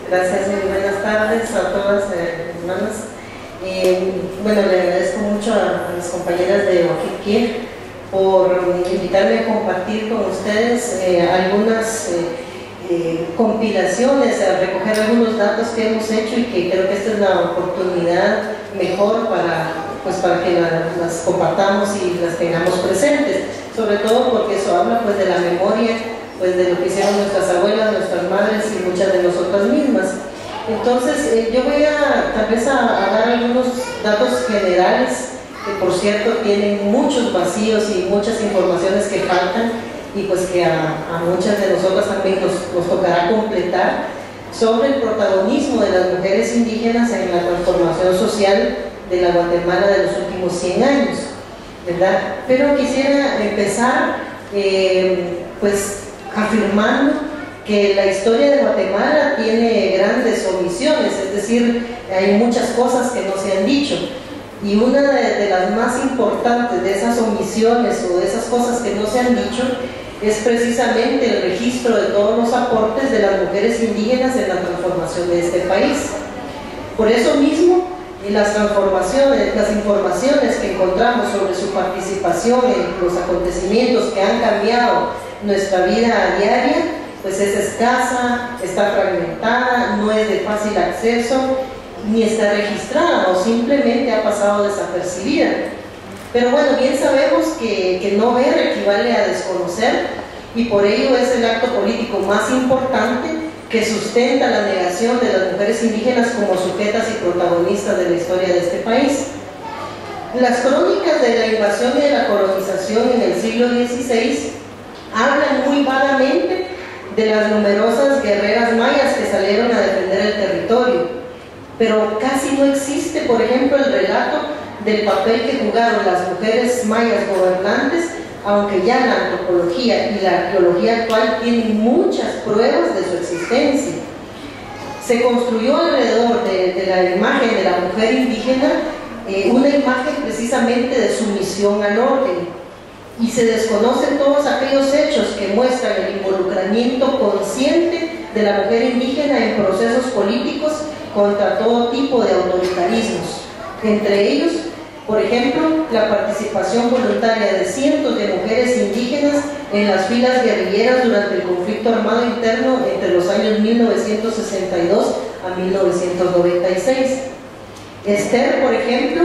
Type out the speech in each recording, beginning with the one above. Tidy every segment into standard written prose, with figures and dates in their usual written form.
Gracias, muy buenas tardes a todas hermanas. Bueno, le agradezco mucho a las compañeras de Oquiquie por invitarme a compartir con ustedes algunas compilaciones, a recoger algunos datos que hemos hecho y que creo que esta es la oportunidad mejor para que las compartamos y las tengamos presentes, sobre todo porque eso habla pues de la memoria, pues de lo que hicieron nuestras abuelas, nuestras madres y muchas de nosotras mismas. Entonces yo voy tal vez a dar algunos datos generales que por cierto tienen muchos vacíos y muchas informaciones que faltan y pues que a muchas de nosotras también nos tocará completar sobre el protagonismo de las mujeres indígenas en la transformación social de la Guatemala de los últimos 100 años, ¿verdad? Pero quisiera empezar pues afirmando que la historia de Guatemala tiene grandes omisiones, es decir, hay muchas cosas que no se han dicho. Y una de las más importantes de esas omisiones o de esas cosas que no se han dicho es precisamente el registro de todos los aportes de las mujeres indígenas en la transformación de este país. Por eso mismo, las informaciones que encontramos sobre su participación en los acontecimientos que han cambiado nuestra vida diaria, pues es escasa, está fragmentada, no es de fácil acceso, ni está registrada o simplemente ha pasado desapercibida. Pero bueno, bien sabemos que no ver equivale a desconocer y por ello es el acto político más importante que sustenta la negación de las mujeres indígenas como sujetas y protagonistas de la historia de este país. Las crónicas de la invasión y de la colonización en el siglo XVI hablan muy vagamente de las numerosas guerreras mayas que salieron a defender el territorio, pero casi no existe, por ejemplo, el relato del papel que jugaron las mujeres mayas gobernantes, aunque ya la antropología y la arqueología actual tienen muchas pruebas de su existencia. Se construyó alrededor de la imagen de la mujer indígena una imagen precisamente de sumisión al orden, y se desconocen todos aquellos hechos que muestran el involucramiento consciente de la mujer indígena en procesos políticos contra todo tipo de autoritarismos, entre ellos, por ejemplo, la participación voluntaria de cientos de mujeres indígenas en las filas guerrilleras durante el conflicto armado interno entre los años 1962 a 1996. Esther, por ejemplo,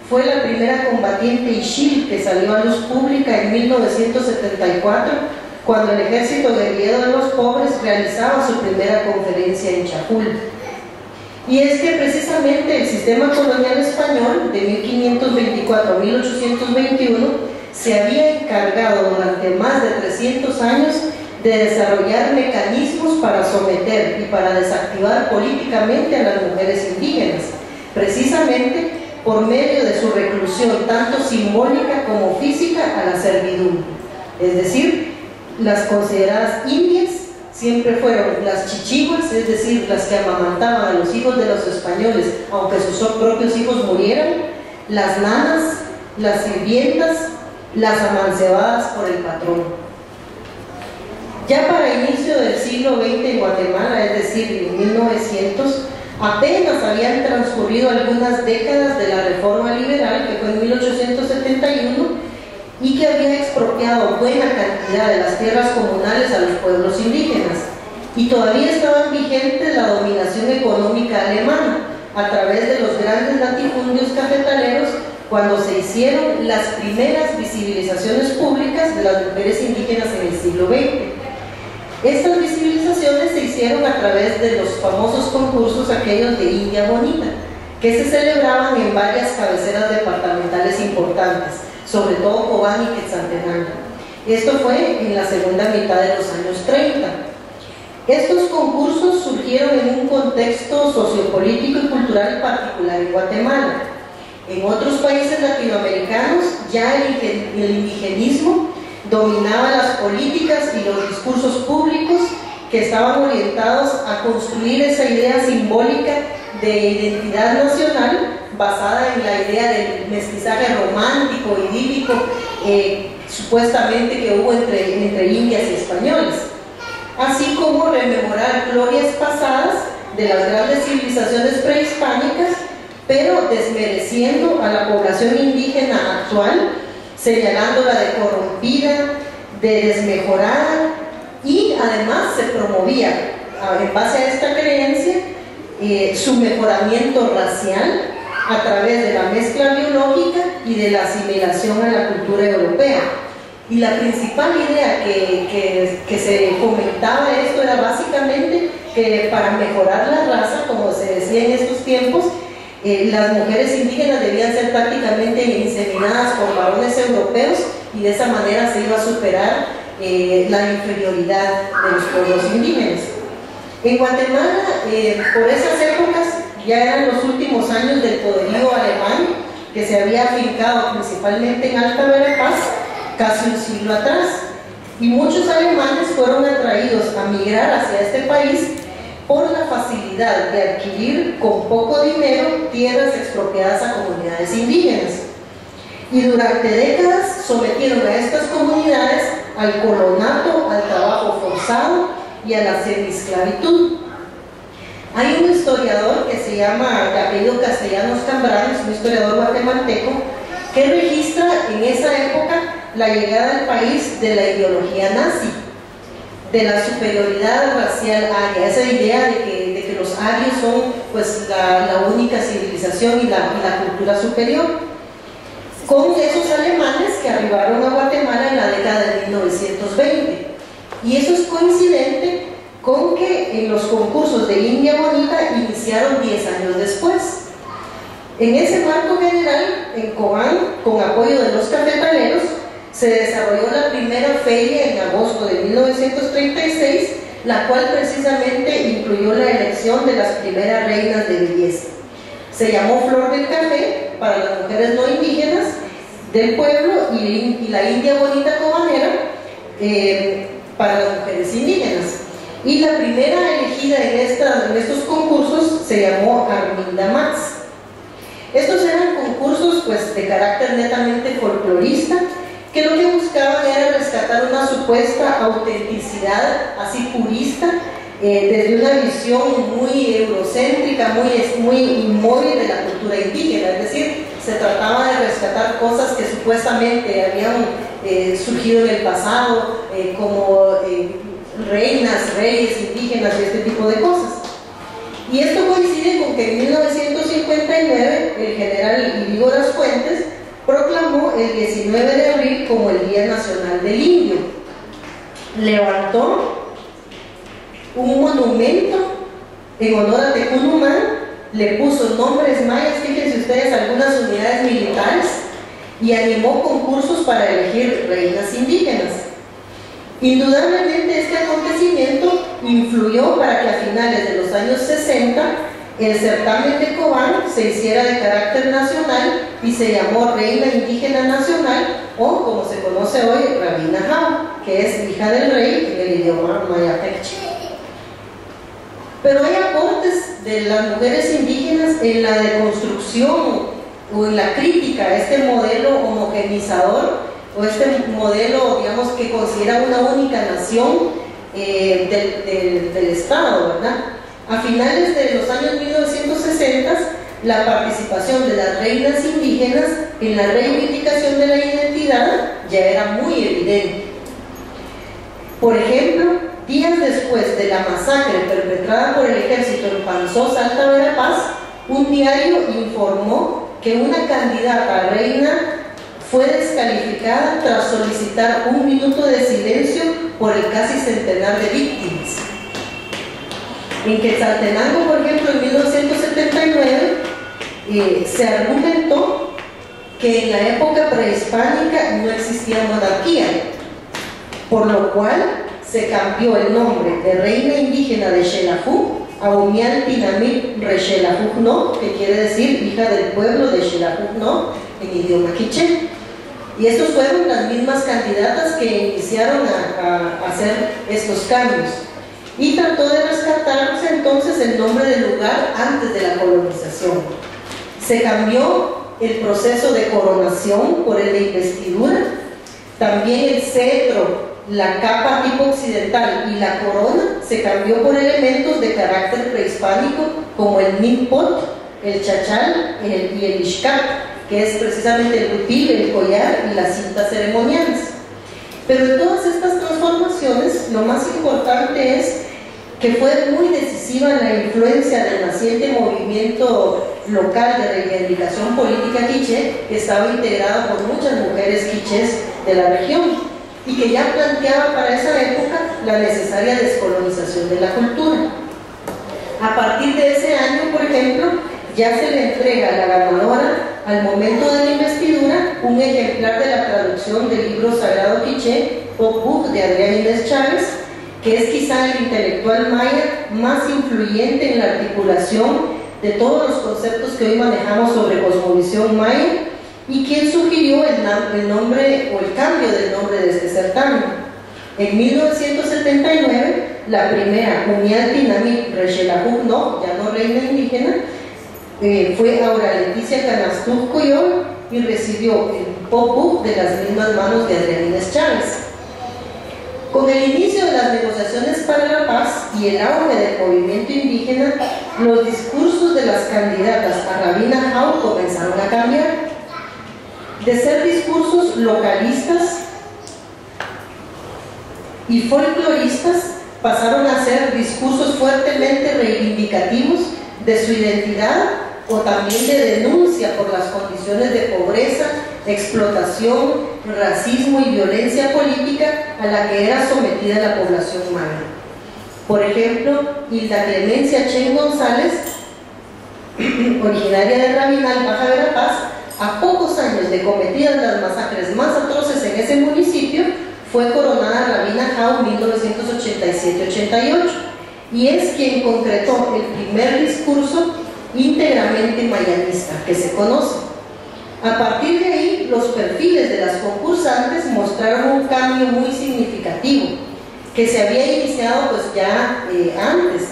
fue la primera combatiente Ixil que salió a luz pública en 1974, cuando el ejército guerrillero de los pobres realizaba su primera conferencia en Chajul. Y es que precisamente el sistema colonial español de 1524 a 1821 se había encargado durante más de 300 años de desarrollar mecanismos para someter y para desactivar políticamente a las mujeres indígenas, precisamente por medio de su reclusión tanto simbólica como física a la servidumbre. Es decir, las consideradas indias siempre fueron las chichiguas, es decir, las que amamantaban a los hijos de los españoles, aunque sus propios hijos murieran, las nanas, las sirvientas, las amancebadas por el patrón. Ya para inicio del siglo XX en Guatemala, es decir, en 1900, apenas habían transcurrido algunas décadas de la reforma liberal, que fue en 1871, y que había expropiado buena cantidad de las tierras comunales a los pueblos indígenas, y todavía estaban vigentes la dominación económica alemana a través de los grandes latifundios cafetaleros, cuando se hicieron las primeras visibilizaciones públicas de las mujeres indígenas en el siglo XX. Estas visibilizaciones se hicieron a través de los famosos concursos aquellos de India Bonita, que se celebraban en varias cabeceras departamentales importantes, sobre todo Cobán y Quetzaltenango. Esto fue en la segunda mitad de los años 30. Estos concursos surgieron en un contexto sociopolítico y cultural particular en Guatemala. En otros países latinoamericanos ya el indigenismo dominaba las políticas y los discursos públicos que estaban orientados a construir esa idea simbólica de identidad nacional basada en la idea del mestizaje romántico, idílico, supuestamente que hubo entre indias y españoles. así como rememorar glorias pasadas de las grandes civilizaciones prehispánicas, pero desmereciendo a la población indígena actual, señalándola de corrompida, de desmejorada, y además se promovía, en base a esta creencia, su mejoramiento racial a través de la mezcla biológica y de la asimilación a la cultura europea. Y la principal idea que se fomentaba esto era básicamente que para mejorar la raza, como se decía en estos tiempos, las mujeres indígenas debían ser prácticamente inseminadas por varones europeos, y de esa manera se iba a superar la inferioridad de los pueblos indígenas. En Guatemala, por esas épocas, ya eran los últimos años del poderío alemán, que se había afincado principalmente en Alta Verapaz, casi un siglo atrás, y muchos alemanes fueron atraídos a migrar hacia este país por la facilidad de adquirir con poco dinero tierras expropiadas a comunidades indígenas. Y durante décadas sometieron a estas comunidades al colonato, al trabajo forzado y a la semiesclavitud. Hay un historiador que se llama, de apellido Castellanos Cambrales, un historiador guatemalteco, que registra en esa época la llegada al país de la ideología nazi, de la superioridad racial aria, esa idea de que los arios son pues la única civilización y la cultura superior, con esos alemanes que arribaron a Guatemala en la década de 1920. Y eso es coincidente con que en los concursos de India Bonita iniciaron 10 años después. En ese marco general, en Cobán, con apoyo de los cafetaleros, se desarrolló la primera feria en agosto de 1936, la cual precisamente incluyó la elección de las primeras reinas de belleza. Se llamó Flor del Café para las mujeres no indígenas del pueblo y la India Bonita Cobanera para las mujeres indígenas. Y la primera elegida en estos concursos se llamó Arminda Max. Estos eran concursos pues, de carácter netamente folclorista, que lo que buscaban era rescatar una supuesta autenticidad así purista, desde una visión muy eurocéntrica, muy inmóvil de la cultura indígena. Es decir, se trataba de rescatar cosas que supuestamente habían surgido en el pasado, como reinas, reyes indígenas y este tipo de cosas. Y esto coincide con que en 1959 el general Irigo Das Fuentes proclamó el 19 de abril como el Día Nacional del Indio. Levantó un monumento en honor a Tecunumán, le puso nombres mayas, fíjense ustedes, algunas unidades militares, y animó concursos para elegir reinas indígenas. Indudablemente este acontecimiento influyó para que a finales de los años 60 el certamen de Cobán se hiciera de carácter nacional y se llamó Reina Indígena Nacional, o como se conoce hoy, Rabina Jau, que es hija del rey en el idioma mayapecche. Pero hay aportes de las mujeres indígenas en la deconstrucción o en la crítica a este modelo homogenizador, o este modelo, digamos, que considera una única nación del Estado, ¿verdad? A finales de los años 1960, la participación de las reinas indígenas en la reivindicación de la identidad ya era muy evidente. Por ejemplo, días después de la masacre perpetrada por el ejército en Panzosa, Alta Verapaz, un diario informó que una candidata a reina fue descalificada tras solicitar 1 minuto de silencio por el casi centenar de víctimas. En Quetzaltenango, por ejemplo, en 1979, se argumentó que en la época prehispánica no existía monarquía, por lo cual se cambió el nombre de reina indígena de Xelajú a Umial Tinamil Rexelajú No, que quiere decir hija del pueblo de Xelajú No en idioma quiché. Y estos fueron las mismas candidatas que iniciaron a hacer estos cambios. Y trató de rescatarse entonces el nombre del lugar antes de la colonización. Se cambió el proceso de coronación por el de investidura, también el cetro la capa tipo occidental y la corona se cambió por elementos de carácter prehispánico como el nimpot, el chachal y el ixcat, que es precisamente el huipil, el collar y las cintas ceremoniales. Pero en todas estas transformaciones, lo más importante es que fue muy decisiva la influencia del naciente movimiento local de reivindicación política quiché, que estaba integrado por muchas mujeres quichés de la región y que ya planteaba para esa época la necesaria descolonización de la cultura. A partir de ese año, por ejemplo, ya se le entrega a la ganadora, al momento de la investidura, un ejemplar de la traducción del libro sagrado quiché, Popuk, de Adrián Inés Chávez, que es quizá el intelectual maya más influyente en la articulación de todos los conceptos que hoy manejamos sobre cosmovisión maya, y quien sugirió el nombre o el cambio del nombre de este certamen. En 1979, la primera Unialtinami Rexelajú, ya no reina indígena, fue Aura Leticia Canastú Coyol y recibió el Popuk de las mismas manos de Adrián Inés Chávez. Con el inicio de las negociaciones para la paz y el auge del movimiento indígena, los discursos de las candidatas a Rabina Jau comenzaron a cambiar. De ser discursos localistas y folcloristas, pasaron a ser discursos fuertemente reivindicativos de su identidad o también de denuncia por las condiciones de pobreza, explotación, racismo y violencia política a la que era sometida la población maya. Por ejemplo, Hilda Clemencia Chen González, originaria de Rabinal, Baja Verapaz, a pocos años de cometidas las masacres más atroces en ese municipio, fue coronada Rabina Jau en 1987-88 y es quien concretó el primer discurso íntegramente mayanista que se conoce. A partir de ahí, los perfiles de las concursantes mostraron un cambio muy significativo, que se había iniciado pues ya antes,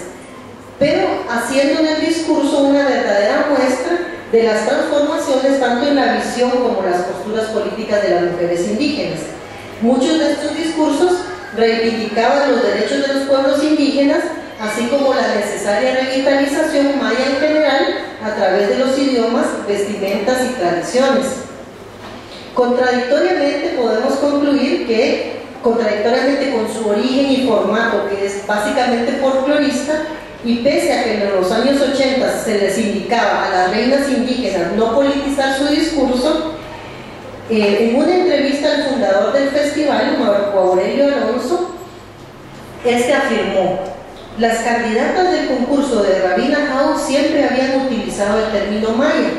pero haciendo en el discurso una verdadera muestra de las transformaciones tanto en la visión como en las posturas políticas de las mujeres indígenas. Muchos de estos discursos reivindicaban los derechos de los pueblos indígenas, así como la necesaria revitalización maya en general a través de los idiomas, vestimentas y tradiciones. Contradictoriamente podemos concluir que, contradictoriamente con su origen y formato, que es básicamente folclorista, y pese a que en los años 80 se les indicaba a las reinas indígenas no politizar su discurso, en una entrevista al fundador del festival, Marco Aurelio Alonso, este afirmó: las candidatas del concurso de Rabina Jau siempre habían utilizado el término maya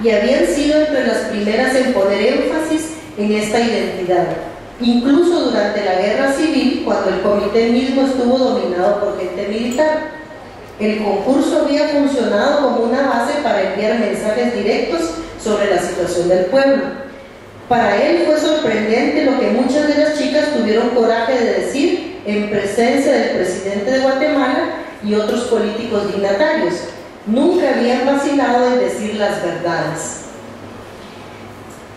y habían sido entre las primeras en poner énfasis en esta identidad, incluso durante la guerra civil, cuando el comité mismo estuvo dominado por gente militar. El concurso había funcionado como una base para enviar mensajes directos sobre la situación del pueblo. Para él fue sorprendente lo que muchas de las chicas tuvieron coraje de decir en presencia del presidente de Guatemala y otros políticos dignatarios. Nunca habían vacilado en decir las verdades.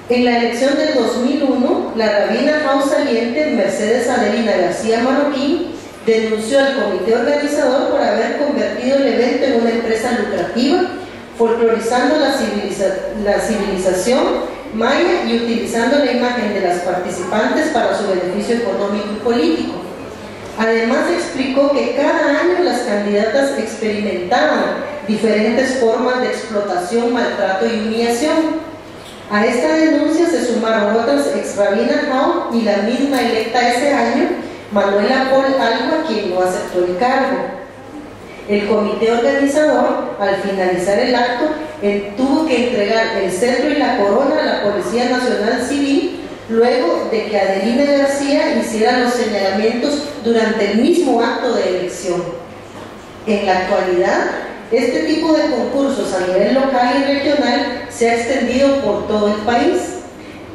En la elección del 2001, la rabina Jau saliente, Mercedes Adelina García Marroquín, denunció al comité organizador por haber convertido el evento en una empresa lucrativa, folclorizando la civilización maya y utilizando la imagen de las participantes para su beneficio económico y político. Además explicó que cada año las candidatas experimentaban diferentes formas de explotación, maltrato y humillación. A esta denuncia se sumaron otras ex rabina Jau y la misma electa ese año, Manuela Paul Alba, quien no aceptó el cargo. El comité organizador, al finalizar el acto, tuvo que entregar el cetro y la corona a la Policía Nacional Civil, luego de que Adelina García hiciera los señalamientos durante el mismo acto de elección. En la actualidad, este tipo de concursos a nivel local y regional se ha extendido por todo el país.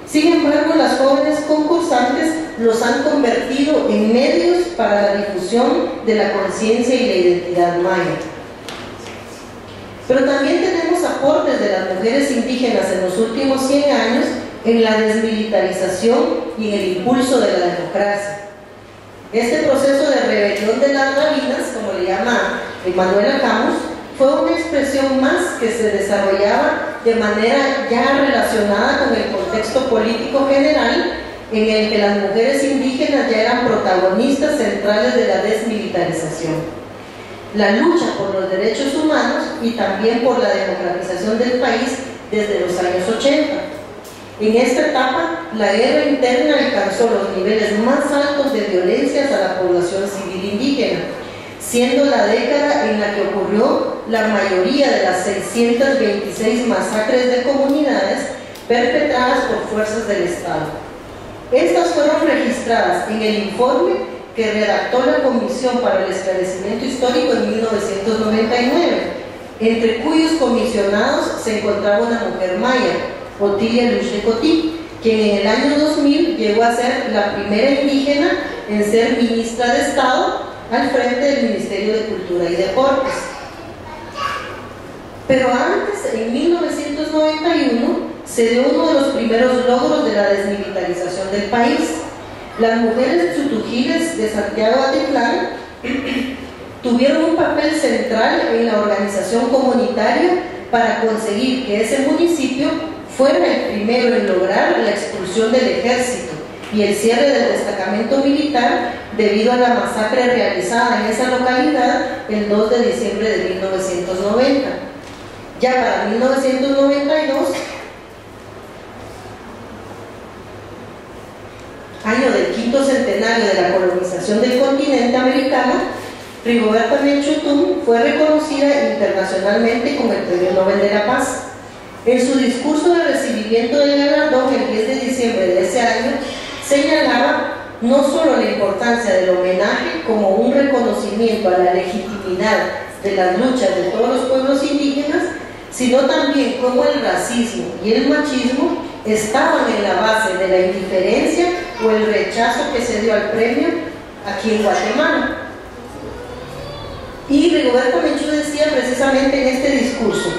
Sin embargo, las jóvenes concursantes los han convertido en medios para la difusión de la conciencia y la identidad maya. Pero también tenemos aportes de las mujeres indígenas en los últimos 100 años en la desmilitarización y en el impulso de la democracia. Este proceso de rebelión de las rabinas, como le llama Manuela Camus, fue una expresión más que se desarrollaba de manera ya relacionada con el contexto político general, en el que las mujeres indígenas ya eran protagonistas centrales de la desmilitarización, la lucha por los derechos humanos y también por la democratización del país desde los años 80. En esta etapa, la guerra interna alcanzó los niveles más altos de violencias a la población civil indígena, siendo la década en la que ocurrió la mayoría de las 626 masacres de comunidades perpetradas por fuerzas del Estado. Estas fueron registradas en el informe que redactó la Comisión para el Esclarecimiento Histórico en 1999, entre cuyos comisionados se encontraba una mujer maya, Otilia Luz de Cotí, quien en el año 2000 llegó a ser la primera indígena en ser ministra de Estado al frente del Ministerio de Cultura y Deportes. Pero antes, en 1991, se dio uno de los primeros logros de la desmilitarización del país. Las mujeres chutujiles de Santiago Atitlán tuvieron un papel central en la organización comunitaria para conseguir que ese municipio fuera el primero en lograr la expulsión del ejército y el cierre del destacamento militar debido a la masacre realizada en esa localidad el 2 de diciembre de 1990. Ya para 1992, año del quinto centenario de la colonización del continente americano, Rigoberta Menchú Tum fue reconocida internacionalmente con el Premio Nobel de la Paz. En su discurso de recibimiento del galardón el 10 de diciembre de ese año, señalaba no solo la importancia del homenaje como un reconocimiento a la legitimidad de las luchas de todos los pueblos indígenas, sino también cómo el racismo y el machismo estaban en la base de la indiferencia o el rechazo que se dio al premio aquí en Guatemala. Y Rigoberta Menchú decía precisamente en este discurso: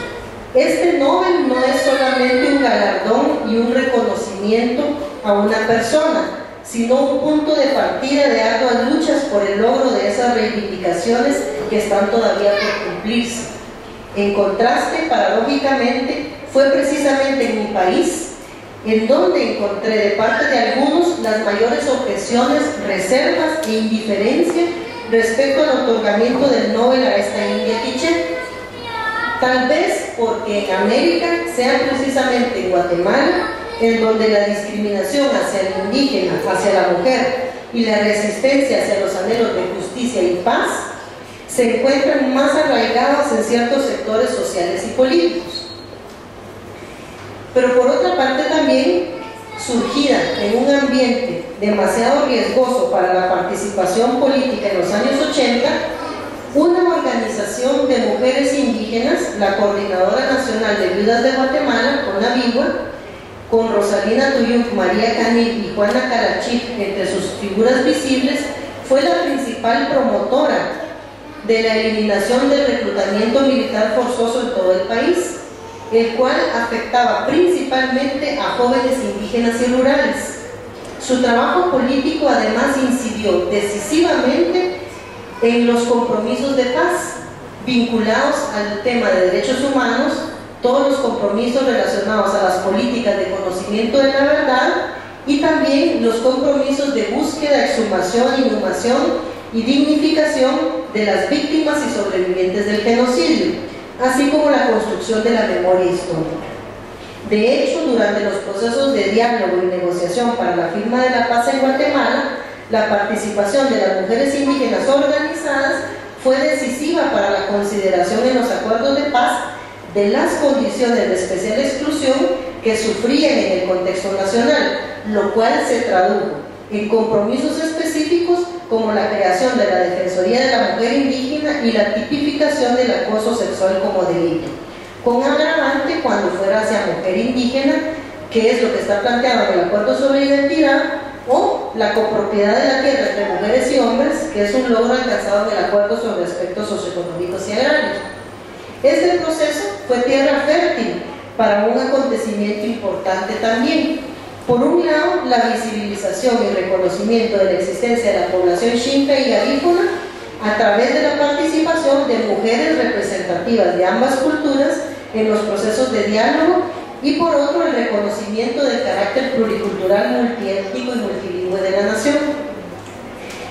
este Nobel no es solamente un galardón y un reconocimiento a una persona, sino un punto de partida de arduas luchas por el logro de esas reivindicaciones que están todavía por cumplirse. En contraste, paradójicamente, fue precisamente en mi país en donde encontré de parte de algunos las mayores objeciones, reservas e indiferencia respecto al otorgamiento del Nobel a esta india quiché. Tal vez porque en América sea precisamente en Guatemala en donde la discriminación hacia el indígena, hacia la mujer y la resistencia hacia los anhelos de justicia y paz se encuentran más arraigadas en ciertos sectores sociales y políticos. Pero por otra parte también, surgida en un ambiente demasiado riesgoso para la participación política en los años 80, una organización de mujeres indígenas, la Coordinadora Nacional de Viudas de Guatemala, CONAVIGUA, con Rosalina Tuyuk, María Canil y Juana Carachif entre sus figuras visibles, fue la principal promotora de la eliminación del reclutamiento militar forzoso en todo el país, el cual afectaba principalmente a jóvenes indígenas y rurales. Su trabajo político además incidió decisivamente en los compromisos de paz vinculados al tema de derechos humanos, todos los compromisos relacionados a las políticas de conocimiento de la verdad y también los compromisos de búsqueda, exhumación, inhumación y dignificación de las víctimas y sobrevivientes del genocidio, así como la construcción de la memoria histórica. De hecho, durante los procesos de diálogo y negociación para la firma de la paz en Guatemala, la participación de las mujeres indígenas organizadas fue decisiva para la consideración en los acuerdos de paz de las condiciones de especial exclusión que sufrían en el contexto nacional, lo cual se tradujo en compromisos específicos como la creación de la Defensoría de la Mujer Indígena y la tipificación del acoso sexual como delito, con agravante cuando fuera hacia mujer indígena, que es lo que está planteado en el Acuerdo sobre Identidad, o la copropiedad de la tierra entre mujeres y hombres, que es un logro alcanzado en el Acuerdo sobre aspectos socioeconómicos y agrarios. Este proceso fue tierra fértil para un acontecimiento importante también, Por un lado, la visibilización y reconocimiento de la existencia de la población xinca y garífuna a través de la participación de mujeres representativas de ambas culturas en los procesos de diálogo, y por otro, el reconocimiento del carácter pluricultural, multiétnico y multilingüe de la nación.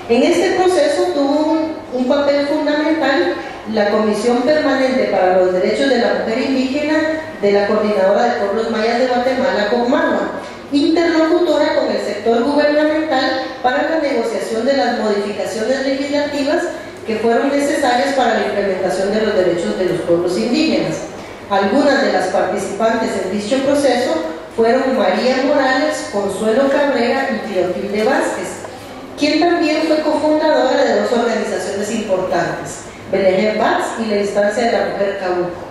En este proceso tuvo un papel fundamental la Comisión Permanente para los Derechos de la Mujer Indígena de la Coordinadora de Pueblos Mayas de Guatemala, COMAGUA, interlocutora con el sector gubernamental para la negociación de las modificaciones legislativas que fueron necesarias para la implementación de los derechos de los pueblos indígenas. Algunas de las participantes en dicho proceso fueron María Morales, Consuelo Cabrera y Cleotilde Vázquez, quien también fue cofundadora de dos organizaciones importantes, Beleje Bax y la Instancia de la Mujer Cabuco.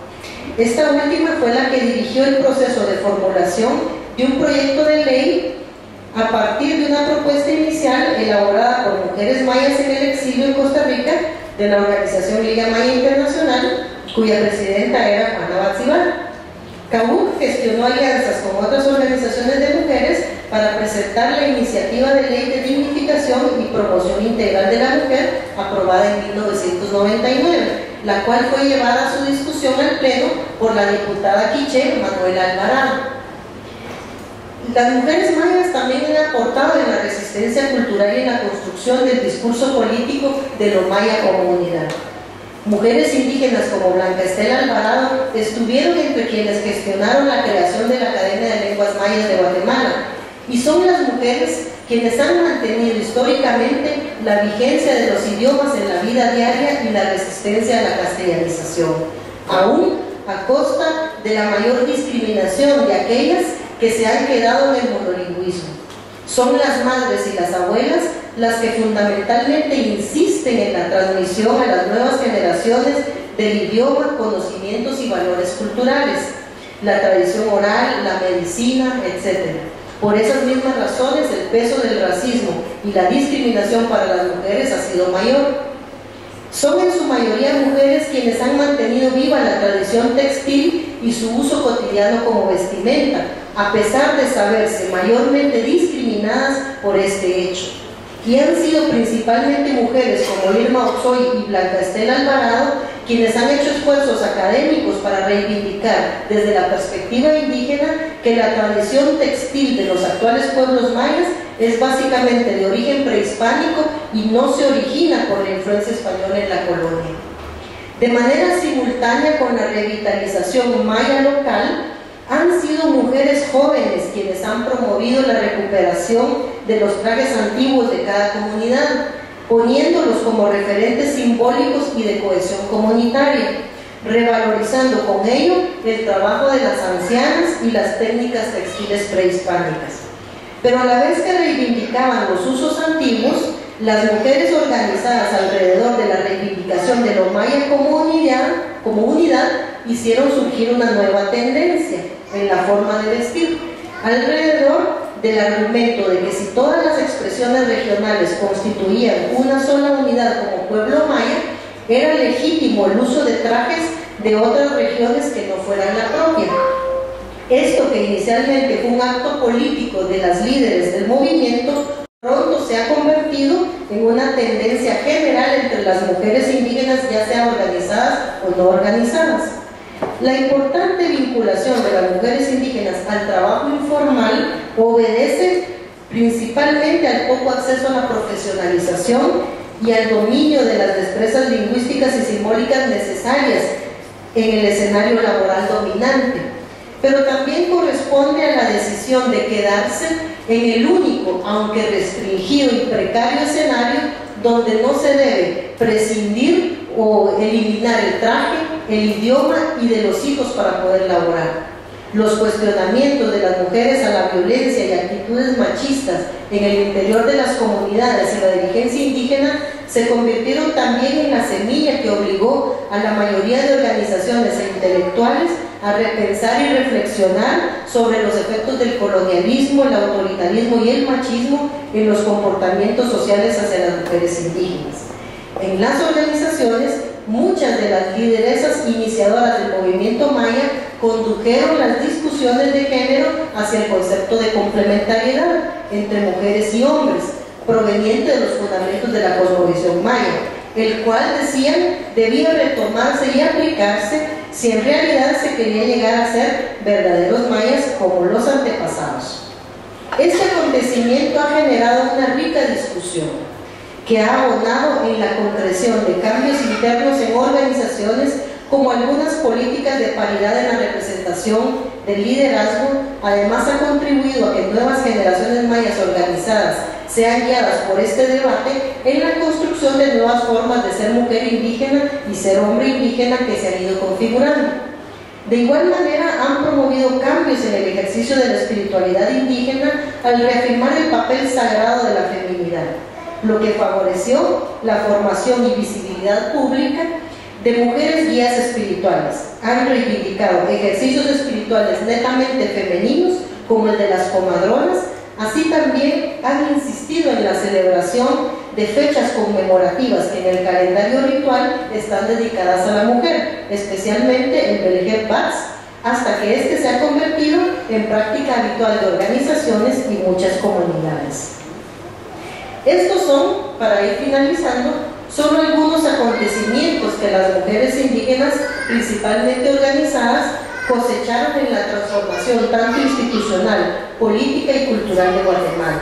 Esta última fue la que dirigió el proceso de formulación de un proyecto de ley a partir de una propuesta inicial elaborada por mujeres mayas en el exilio en Costa Rica de la organización Liga Maya Internacional, cuya presidenta era Juana Batzibal. Cabuc gestionó alianzas con otras organizaciones de mujeres para presentar la iniciativa de ley de dignificación y promoción integral de la mujer aprobada en 1999, la cual fue llevada a su discusión al Pleno por la diputada quiché Manuela Alvarado. Las mujeres mayas también han aportado en la resistencia cultural y en la construcción del discurso político de lo maya como unidad. Mujeres indígenas como Blanca Estela Alvarado estuvieron entre quienes gestionaron la creación de la Academia de Lenguas Mayas de Guatemala, y son las mujeres quienes han mantenido históricamente la vigencia de los idiomas en la vida diaria y la resistencia a la castellanización, aún a costa de la mayor discriminación de aquellas que se han quedado en el monolingüismo. Son las madres y las abuelas las que fundamentalmente insisten en la transmisión a las nuevas generaciones del idioma, conocimientos y valores culturales, la tradición oral, la medicina, etc. Por esas mismas razones, el peso del racismo y la discriminación para las mujeres ha sido mayor. Son en su mayoría mujeres quienes han mantenido viva la tradición textil y su uso cotidiano como vestimenta, a pesar de saberse mayormente discriminadas por este hecho. Y han sido principalmente mujeres como Irma Ochoy y Blanca Estela Alvarado quienes han hecho esfuerzos académicos para reivindicar desde la perspectiva indígena que la tradición textil de los actuales pueblos mayas es básicamente de origen prehispánico y no se origina por la influencia española en la colonia. De manera simultánea con la revitalización maya local, han sido mujeres jóvenes quienes han promovido la recuperación de los trajes antiguos de cada comunidad, poniéndolos como referentes simbólicos y de cohesión comunitaria, revalorizando con ello el trabajo de las ancianas y las técnicas textiles prehispánicas. Pero a la vez que reivindicaban los usos antiguos, las mujeres organizadas alrededor de la reivindicación de lo maya como unidad hicieron surgir una nueva tendencia en la forma de vestir, alrededor del argumento de que si todas las expresiones regionales constituían una sola unidad como pueblo maya, era legítimo el uso de trajes de otras regiones que no fueran la propia. Esto, que inicialmente fue un acto político de las líderes del movimiento, pronto se ha convertido en una tendencia general entre las mujeres indígenas, ya sean organizadas o no organizadas. La importante vinculación de las mujeres indígenas al trabajo informal obedece principalmente al poco acceso a la profesionalización y al dominio de las destrezas lingüísticas y simbólicas necesarias en el escenario laboral dominante, pero también corresponde a la decisión de quedarse en el único, aunque restringido y precario escenario donde no se debe prescindir o eliminar el traje, el idioma y de los hijos para poder laborar. Los cuestionamientos de las mujeres a la violencia y actitudes machistas en el interior de las comunidades y la dirigencia indígena se convirtieron también en la semilla que obligó a la mayoría de organizaciones e intelectuales a repensar y reflexionar sobre los efectos del colonialismo, el autoritarismo y el machismo en los comportamientos sociales hacia las mujeres indígenas. En las organizaciones, muchas de las lideresas iniciadoras del movimiento maya condujeron las discusiones de género hacia el concepto de complementariedad entre mujeres y hombres, proveniente de los fundamentos de la cosmovisión maya, el cual, decían, debía retomarse y aplicarse si en realidad se quería llegar a ser verdaderos mayas como los antepasados. Este acontecimiento ha generado una rica discusión que ha abonado en la concreción de cambios internos en organizaciones, como algunas políticas de paridad en la representación del liderazgo. Además, ha contribuido a que nuevas generaciones mayas organizadas sean guiadas por este debate en la construcción de nuevas formas de ser mujer indígena y ser hombre indígena que se han ido configurando. De igual manera, han promovido cambios en el ejercicio de la espiritualidad indígena al reafirmar el papel sagrado de la feminidad, lo que favoreció la formación y visibilidad pública de mujeres guías espirituales. Han reivindicado ejercicios espirituales netamente femeninos, como el de las comadronas. Así también han insistido en la celebración de fechas conmemorativas que en el calendario ritual están dedicadas a la mujer, especialmente el Belger Bats, hasta que este se ha convertido en práctica habitual de organizaciones y muchas comunidades. Estos son, para ir finalizando, solo algunos acontecimientos que las mujeres indígenas, principalmente organizadas, cosecharon en la transformación tanto institucional, política y cultural de Guatemala.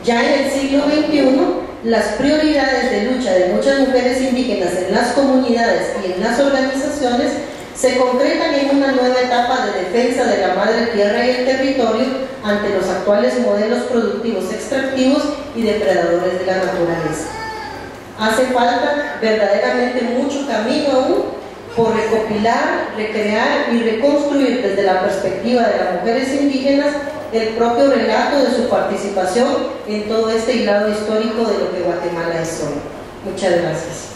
Ya en el siglo XXI, las prioridades de lucha de muchas mujeres indígenas en las comunidades y en las organizaciones se concretan en una nueva etapa de defensa de la madre tierra y el territorio ante los actuales modelos productivos extractivos y depredadores de la naturaleza. Hace falta verdaderamente mucho camino aún por recopilar, recrear y reconstruir desde la perspectiva de las mujeres indígenas el propio relato de su participación en todo este hilado histórico de lo que Guatemala es hoy. Muchas gracias.